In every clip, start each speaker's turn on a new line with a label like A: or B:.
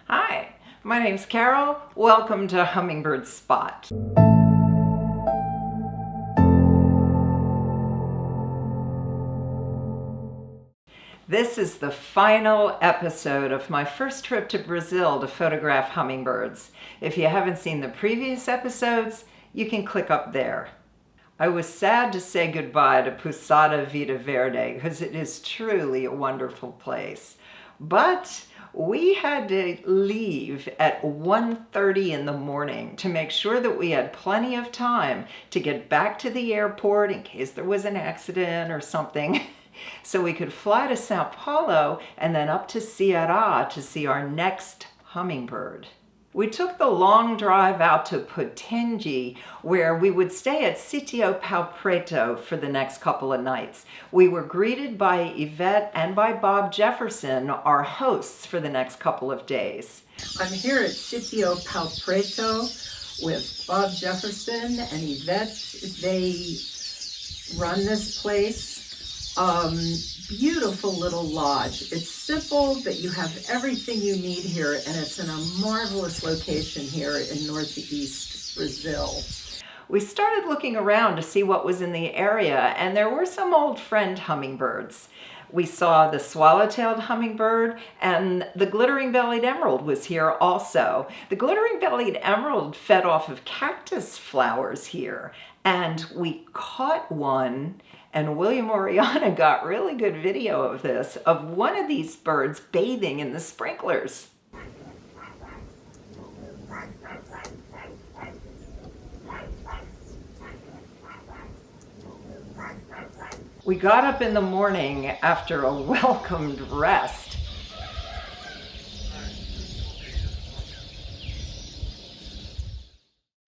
A: Hi, my name's Carole. Welcome to Hummingbird Spot. This is the final episode of my first trip to Brazil to photograph hummingbirds. If you haven't seen the previous episodes, you can click up there. I was sad to say goodbye to Pousada Vida Verde because it is truly a wonderful place. But we had to leave at 1:30 in the morning to make sure that we had plenty of time to get back to the airport in case there was an accident or something. So we could fly to Sao Paulo and then up to Ceará to see our next hummingbird. We took the long drive out to Potengi, where we would stay at Sitio Preto for the next couple of nights. We were greeted by Ivete and by Bob Jefferson, our hosts for the next couple of days. I'm here at Sitio Preto with Bob Jefferson and Ivete. They run this place. Beautiful little lodge. It's simple, but you have everything you need here, and it's in a marvelous location here in northeast Brazil. We started looking around to see what was in the area, and there were some old friend hummingbirds. We saw the swallow-tailed hummingbird, and the glittering-bellied emerald was here also. The glittering-bellied emerald fed off of cactus flowers here, and we caught one, and William Orellana got really good video of this, of one of these birds bathing in the sprinklers. We got up in the morning after a welcomed rest.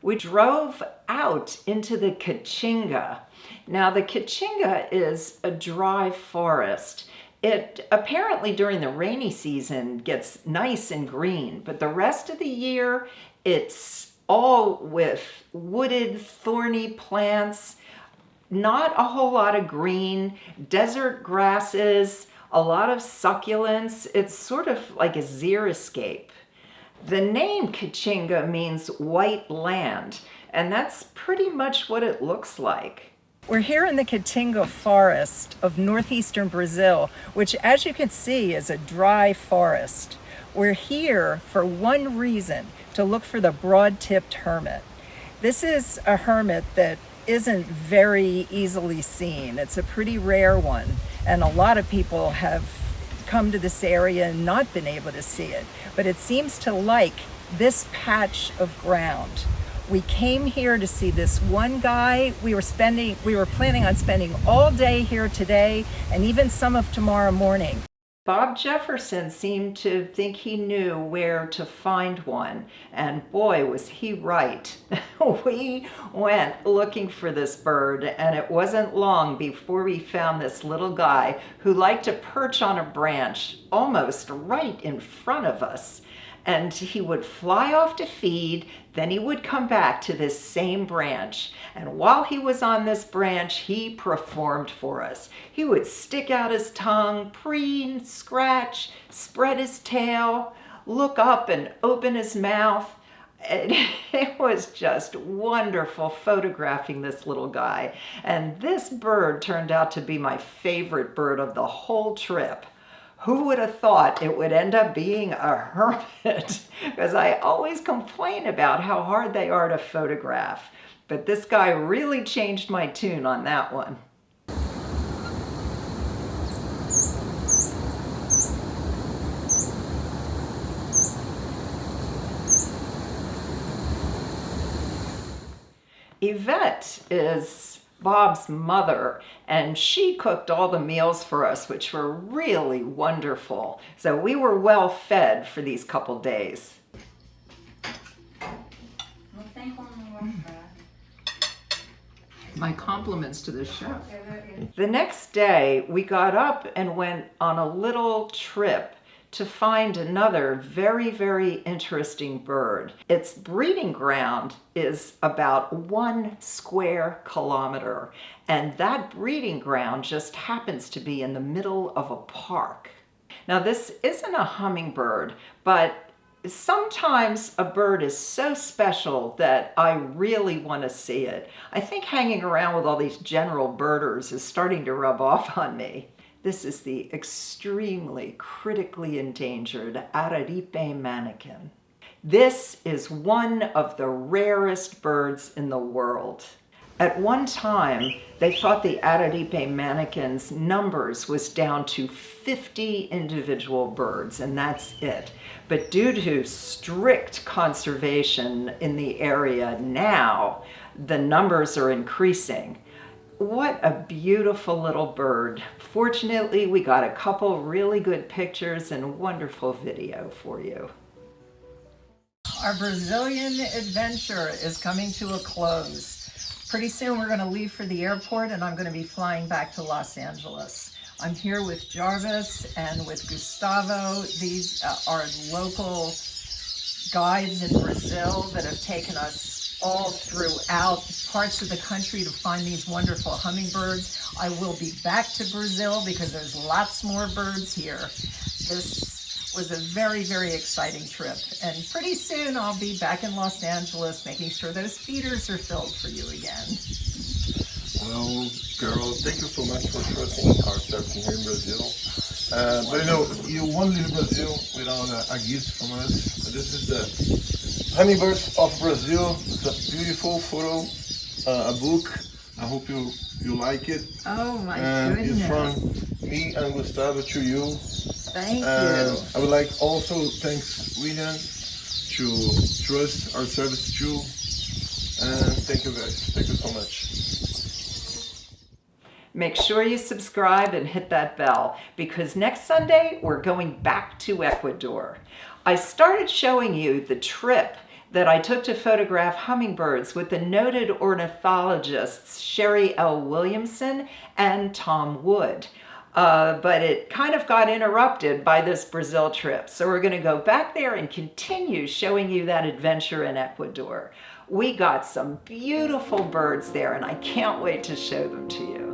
A: We drove out into the Caatinga. Now the Caatinga is a dry forest. It apparently during the rainy season gets nice and green, but the rest of the year it's all with wooded, thorny plants, not a whole lot of green, desert grasses, a lot of succulents. It's sort of like a xeriscape. The name Caatinga means white land, and that's pretty much what it looks like. We're here in the Caatinga forest of northeastern Brazil, which as you can see is a dry forest. We're here for one reason, to look for the broad-tipped hermit. This is a hermit that isn't very easily seen. It's a pretty rare one, and a lot of people have come to this area and not been able to see it, but it seems to like this patch of ground. We came here to see this one guy. We were planning on spending all day here today and even some of tomorrow morning. Bob Jefferson seemed to think he knew where to find one, and boy was he right. We went looking for this bird, and it wasn't long before we found this little guy who liked to perch on a branch almost right in front of us. And he would fly off to feed, then he would come back to this same branch. And while he was on this branch, he performed for us. He would stick out his tongue, preen, scratch, spread his tail, look up and open his mouth. And it was just wonderful photographing this little guy. And this bird turned out to be my favorite bird of the whole trip. Who would have thought it would end up being a hermit? Because I always complain about how hard they are to photograph. But this guy really changed my tune on that one. Ivete is Bob's mother, and she cooked all the meals for us, which were really wonderful. So we were well fed for these couple days. My compliments to the chef. The next day, we got up and went on a little trip to find another very, very interesting bird. Its breeding ground is about 1 square kilometer, and that breeding ground just happens to be in the middle of a park. Now, this isn't a hummingbird, but Sometimes a bird is so special that I really want to see it. I think hanging around with all these general birders is starting to rub off on me. This is the extremely critically endangered Araripe Manakin. This is one of the rarest birds in the world. At one time, they thought the Araripe Manakin's numbers was down to 50 individual birds, and that's it. But due to strict conservation in the area now, the numbers are increasing. What a beautiful little bird. Fortunately, we got a couple really good pictures and wonderful video for you. Our Brazilian adventure is coming to a close. Pretty soon we're going to leave for the airport and I'm going to be flying back to Los Angeles. I'm here with Jarvis and with Gustavo. These are local guides in Brazil that have taken us all throughout parts of the country to find these wonderful hummingbirds. I will be back to Brazil because there's lots more birds here. This was a very, very exciting trip. And pretty soon I'll be back in Los Angeles making sure those feeders are filled for you again.
B: Well, Carole, thank you so much for trusting our service here in Brazil. But you know, you won't leave Brazil without a gift from us. This is the Hummingbirds of Brazil. It's a beautiful photo, a book. I hope you like it.
A: Oh my
B: goodness. It's from me and Gustavo to you.
A: Thank you.
B: I would like also thanks William to trust our service too. And thank you guys. Thank you so much.
A: Make sure you subscribe and hit that bell because next Sunday we're going back to Ecuador. I started showing you the trip that I took to photograph hummingbirds with the noted ornithologists Sherry L. Williamson and Tom Wood. But it kind of got interrupted by this Brazil trip. So we're going to go back there and continue showing you that adventure in Ecuador. We got some beautiful birds there and I can't wait to show them to you.